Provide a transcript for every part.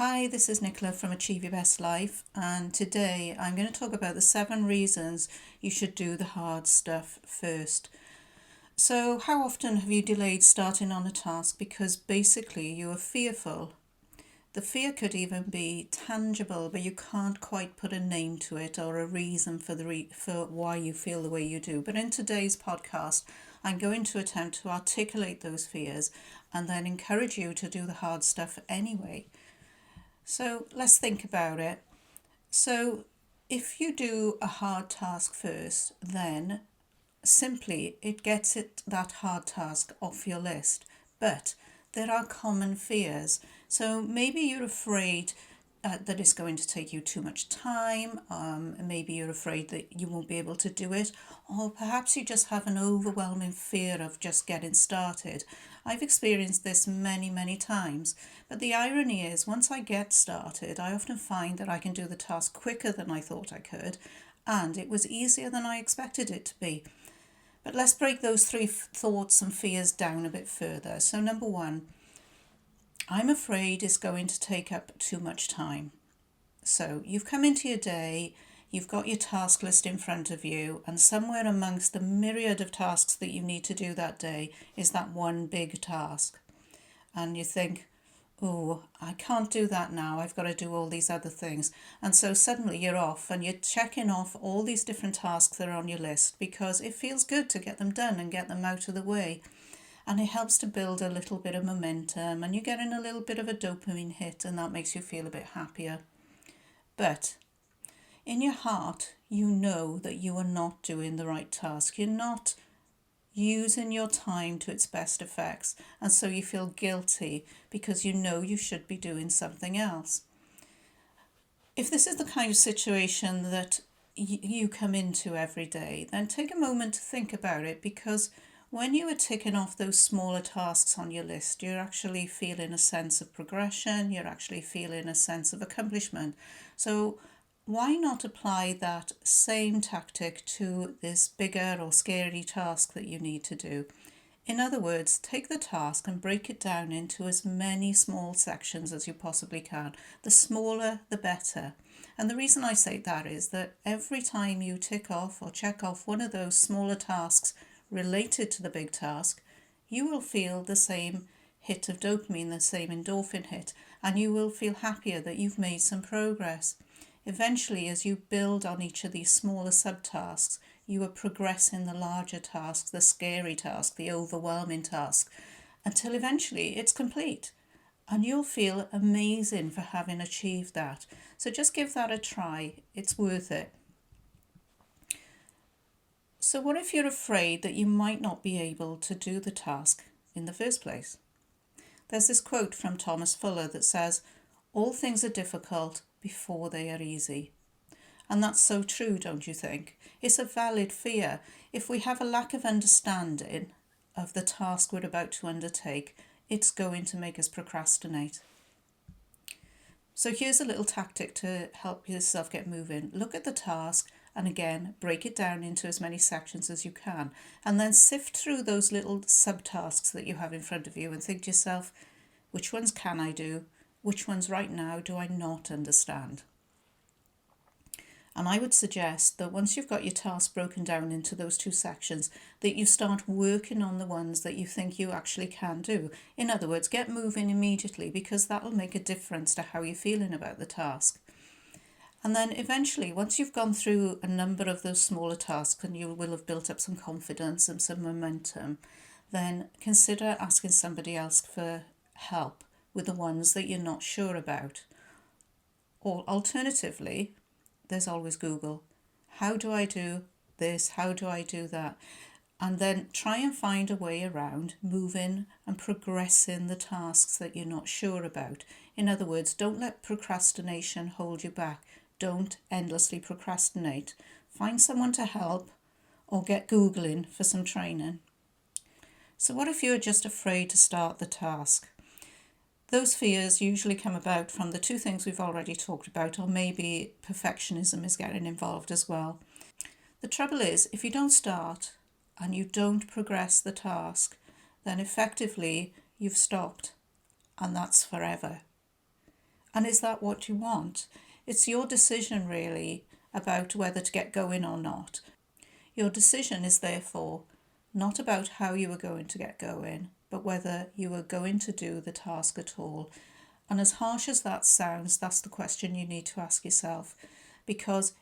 Hi, this is Nicola from Achieve Your Best Life, and today I'm going to talk about the 7 reasons you should do the hard stuff first. So, how often have you delayed starting on a task because basically you are fearful? The fear could even be tangible, but you can't quite put a name to it or a reason for why you feel the way you do. But in today's podcast, I'm going to attempt to articulate those fears and then encourage you to do the hard stuff anyway. So let's think about it. So if you do a hard task first, then simply it gets that hard task off your list. But there are common fears. So maybe you're afraid that it's going to take you too much time. Maybe you're afraid that you won't be able to do it, or perhaps you just have an overwhelming fear of just getting started. I've experienced this many, many times, but the irony is once I get started, I often find that I can do the task quicker than I thought I could, and it was easier than I expected it to be. But let's break those three thoughts and fears down a bit further. So, number one, I'm afraid it's going to take up too much time. So you've come into your day, you've got your task list in front of you, and somewhere amongst the myriad of tasks that you need to do that day is that one big task. And you think, oh, I can't do that now, I've got to do all these other things. And so suddenly you're off and you're checking off all these different tasks that are on your list because it feels good to get them done and get them out of the way. And it helps to build a little bit of momentum, and you're getting a little bit of a dopamine hit, and that makes you feel a bit happier. But in your heart, you know that you are not doing the right task. You're not using your time to its best effects, and so you feel guilty because you know you should be doing something else. If this is the kind of situation that you come into every day, then take a moment to think about it, because when you are ticking off those smaller tasks on your list, you're actually feeling a sense of progression, you're actually feeling a sense of accomplishment. So why not apply that same tactic to this bigger or scary task that you need to do? In other words, take the task and break it down into as many small sections as you possibly can. The smaller, the better. And the reason I say that is that every time you tick off or check off one of those smaller tasks related to the big task, you will feel the same hit of dopamine, the same endorphin hit, and you will feel happier that you've made some progress. Eventually, as you build on each of these smaller subtasks, you are progressing the larger task, the scary task, the overwhelming task, until eventually it's complete. And you'll feel amazing for having achieved that. So just give that a try. It's worth it. So what if you're afraid that you might not be able to do the task in the first place? There's this quote from Thomas Fuller that says, "All things are difficult before they are easy." And that's so true, don't you think? It's a valid fear. If we have a lack of understanding of the task we're about to undertake, it's going to make us procrastinate. So here's a little tactic to help yourself get moving. Look at the task and again, break it down into as many sections as you can. And then sift through those little subtasks that you have in front of you and think to yourself, which ones can I do? Which ones right now do I not understand? And I would suggest that once you've got your task broken down into those two sections, that you start working on the ones that you think you actually can do. In other words, get moving immediately, because that will make a difference to how you're feeling about the task. And then eventually, once you've gone through a number of those smaller tasks and you will have built up some confidence and some momentum, then consider asking somebody else for help with the ones that you're not sure about. Or alternatively, there's always Google. How do I do this? How do I do that? And then try and find a way around moving and progressing the tasks that you're not sure about. In other words, don't let procrastination hold you back. Don't endlessly procrastinate. Find someone to help or get Googling for some training. So what if you're just afraid to start the task? Those fears usually come about from the two things we've already talked about, or maybe perfectionism is getting involved as well. The trouble is, if you don't start and you don't progress the task, then effectively you've stopped, and that's forever. And is that what you want? It's your decision, really, about whether to get going or not. Your decision is therefore not about how you are going to get going, but whether you are going to do the task at all. And as harsh as that sounds, that's the question you need to ask yourself. Because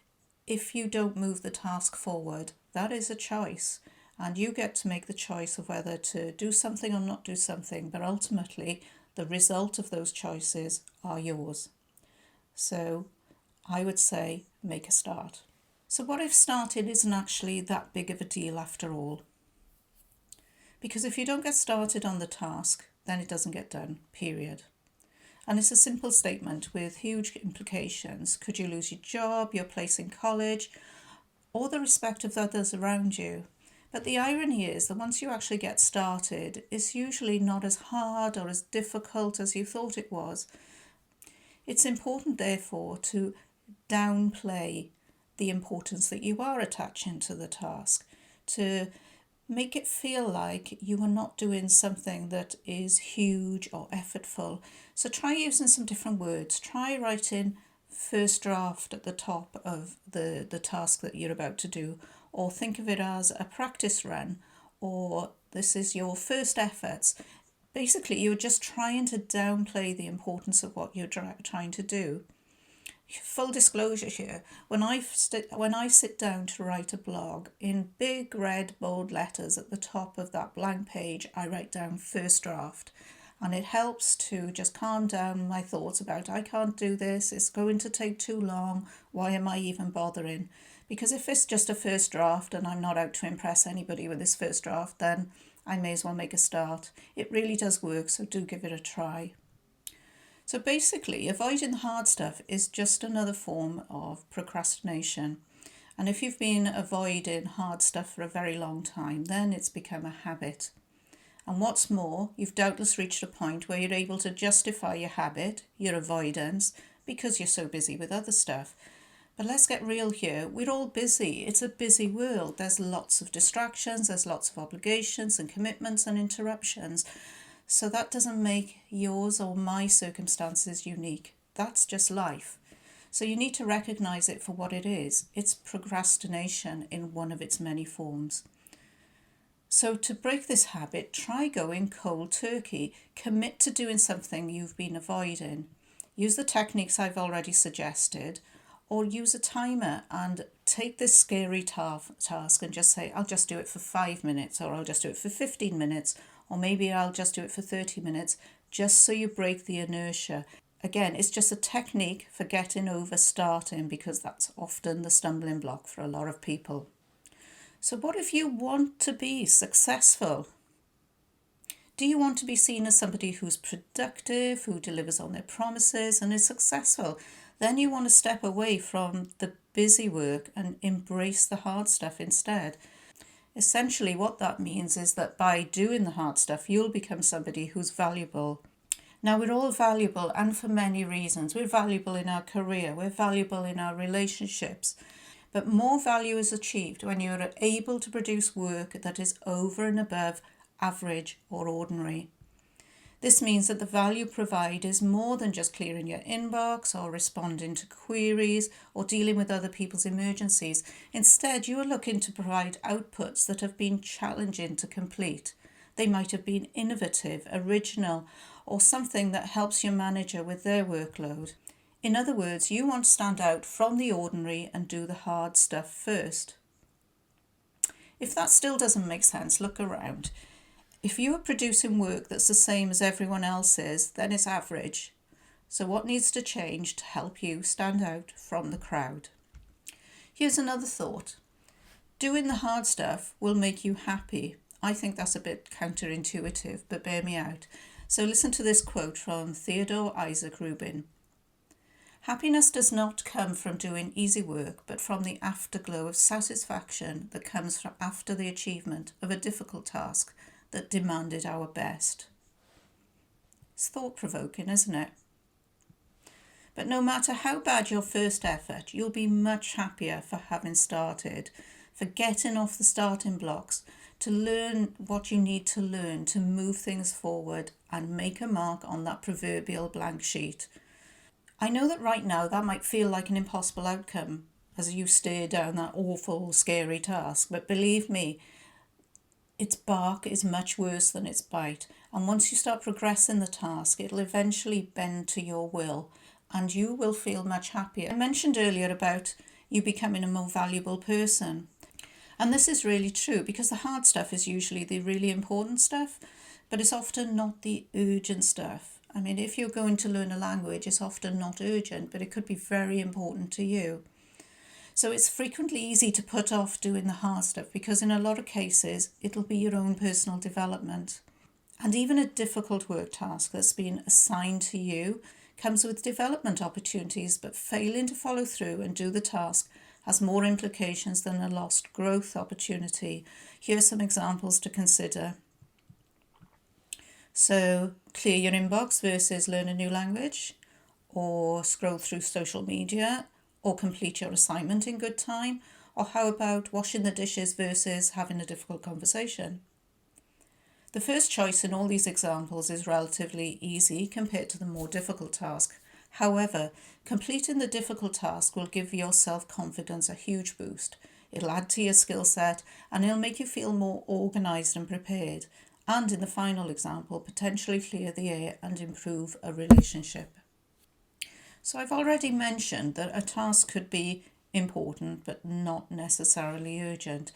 if you don't move the task forward, that is a choice. And you get to make the choice of whether to do something or not do something. But ultimately, the result of those choices are yours. So I would say make a start. So what if starting isn't actually that big of a deal after all? Because if you don't get started on the task, then it doesn't get done, period. And it's a simple statement with huge implications. Could you lose your job, your place in college, or the respect of others around you? But the irony is that once you actually get started, it's usually not as hard or as difficult as you thought it was. It's important, therefore, to downplay the importance that you are attaching to the task, to make it feel like you are not doing something that is huge or effortful. So try using some different words. Try writing first draft at the top of the task that you're about to do, or think of it as a practice run, or this is your first efforts. Basically, you're just trying to downplay the importance of what you're trying to do. Full disclosure here, when I sit down to write a blog, in big red bold letters at the top of that blank page, I write down first draft. And it helps to just calm down my thoughts about I can't do this, it's going to take too long, why am I even bothering? Because if it's just a first draft and I'm not out to impress anybody with this first draft, then I may as well make a start. It really does work, so do give it a try. So basically, avoiding the hard stuff is just another form of procrastination. And if you've been avoiding hard stuff for a very long time, then it's become a habit. And what's more, you've doubtless reached a point where you're able to justify your habit, your avoidance, because you're so busy with other stuff. But let's get real here. We're all busy. It's a busy world. There's lots of distractions, there's lots of obligations and commitments and interruptions. So that doesn't make yours or my circumstances unique. That's just life. So you need to recognize it for what it is. It's procrastination in one of its many forms. So to break this habit, try going cold turkey. Commit to doing something you've been avoiding. Use the techniques I've already suggested, or use a timer and take this scary task and just say, I'll just do it for 5 minutes, or I'll just do it for 15 minutes, or maybe I'll just do it for 30 minutes, just so you break the inertia. Again, it's just a technique for getting over starting, because that's often the stumbling block for a lot of people. So what if you want to be successful? Do you want to be seen as somebody who's productive, who delivers on their promises and is successful? Then you want to step away from the busy work and embrace the hard stuff instead. Essentially, what that means is that by doing the hard stuff, you'll become somebody who's valuable. Now, we're all valuable, and for many reasons. We're valuable in our career, we're valuable in our relationships. But more value is achieved when you're able to produce work that is over and above average or ordinary. This means that the value provided is more than just clearing your inbox or responding to queries or dealing with other people's emergencies. Instead, you are looking to provide outputs that have been challenging to complete. They might have been innovative, original, or something that helps your manager with their workload. In other words, you want to stand out from the ordinary and do the hard stuff first. If that still doesn't make sense, look around. If you are producing work that's the same as everyone else's, then it's average. So what needs to change to help you stand out from the crowd? Here's another thought. Doing the hard stuff will make you happy. I think that's a bit counterintuitive, but bear me out. So listen to this quote from Theodore Isaac Rubin. Happiness does not come from doing easy work, but from the afterglow of satisfaction that comes from after the achievement of a difficult task that demanded our best. It's thought-provoking, isn't it? But no matter how bad your first effort, you'll be much happier for having started, for getting off the starting blocks, to learn what you need to learn to move things forward and make a mark on that proverbial blank sheet. I know that right now that might feel like an impossible outcome as you stare down that awful, scary task, but believe me, its bark is much worse than its bite. And once you start progressing the task, it'll eventually bend to your will and you will feel much happier. I mentioned earlier about you becoming a more valuable person. And this is really true because the hard stuff is usually the really important stuff, but it's often not the urgent stuff. I mean, if you're going to learn a language, it's often not urgent, but it could be very important to you. So it's frequently easy to put off doing the hard stuff because in a lot of cases, it'll be your own personal development. And even a difficult work task that's been assigned to you comes with development opportunities, but failing to follow through and do the task has more implications than a lost growth opportunity. Here are some examples to consider. So, clear your inbox versus learn a new language, or scroll through social media, or complete your assignment in good time, or how about washing the dishes versus having a difficult conversation? The first choice in all these examples is relatively easy compared to the more difficult task. However, completing the difficult task will give your self-confidence a huge boost. It'll add to your skill set and it'll make you feel more organised and prepared. And in the final example, potentially clear the air and improve a relationship. So I've already mentioned that a task could be important but not necessarily urgent.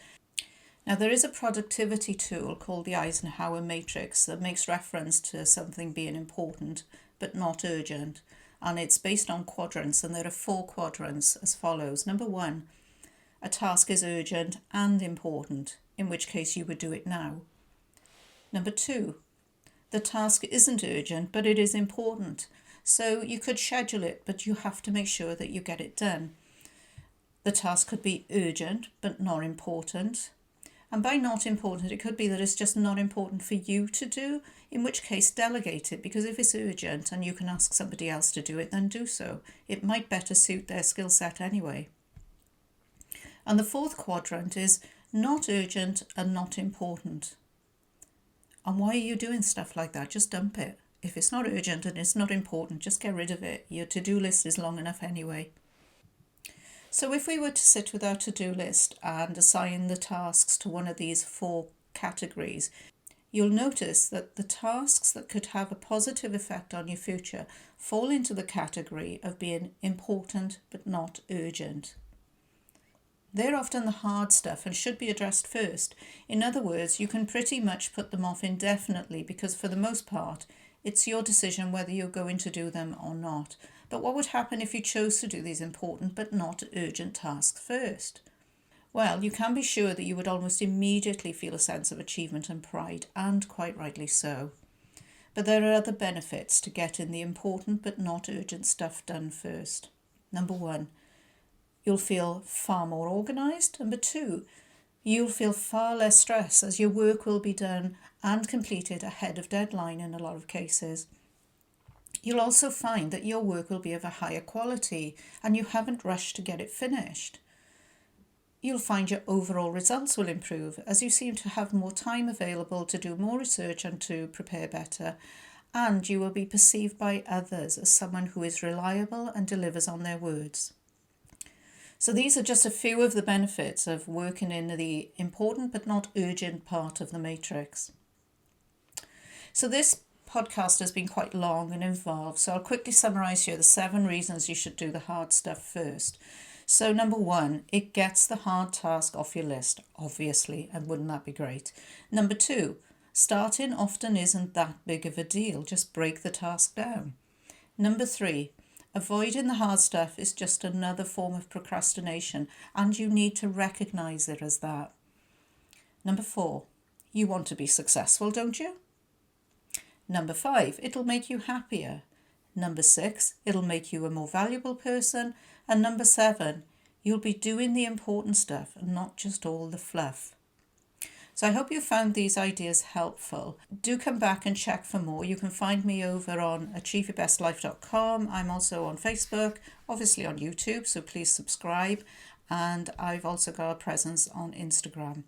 Now, there is a productivity tool called the Eisenhower matrix that makes reference to something being important but not urgent, and it's based on quadrants, and there are 4 quadrants as follows. Number 1, a task is urgent and important, in which case you would do it now. Number 2, the task isn't urgent but it is important, so you could schedule it, but you have to make sure that you get it done. The task could be urgent but not important. And by not important, it could be that it's just not important for you to do, in which case delegate it, because if it's urgent and you can ask somebody else to do it, then do so. It might better suit their skill set anyway. And the 4th quadrant is not urgent and not important. And why are you doing stuff like that? Just dump it. If it's not urgent and it's not important, just get rid of it. Your to-do list is long enough anyway. So if we were to sit with our to-do list and assign the tasks to one of these 4 categories, you'll notice that the tasks that could have a positive effect on your future fall into the category of being important but not urgent. They're often the hard stuff and should be addressed first. In other words, you can pretty much put them off indefinitely because for the most part, it's your decision whether you're going to do them or not. But what would happen if you chose to do these important but not urgent tasks first? Well, you can be sure that you would almost immediately feel a sense of achievement and pride, and quite rightly so. But there are other benefits to getting the important but not urgent stuff done first. Number 1, you'll feel far more organised. Number 2, you'll feel far less stress as your work will be done and completed ahead of deadline in a lot of cases. You'll also find that your work will be of a higher quality and you haven't rushed to get it finished. You'll find your overall results will improve as you seem to have more time available to do more research and to prepare better, and you will be perceived by others as someone who is reliable and delivers on their words. So these are just a few of the benefits of working in the important but not urgent part of the matrix. So this podcast has been quite long and involved, so I'll quickly summarise here the 7 reasons you should do the hard stuff first. So number 1, it gets the hard task off your list, obviously, and wouldn't that be great? Number 2, starting often isn't that big of a deal, just break the task down. Number 3, avoiding the hard stuff is just another form of procrastination and you need to recognise it as that. Number 4, you want to be successful, don't you? Number 5, it'll make you happier. Number 6, it'll make you a more valuable person. And number 7, you'll be doing the important stuff and not just all the fluff. So I hope you found these ideas helpful. Do come back and check for more. You can find me over on achieveyourbestlife.com. I'm also on Facebook, obviously on YouTube, so please subscribe. And I've also got a presence on Instagram.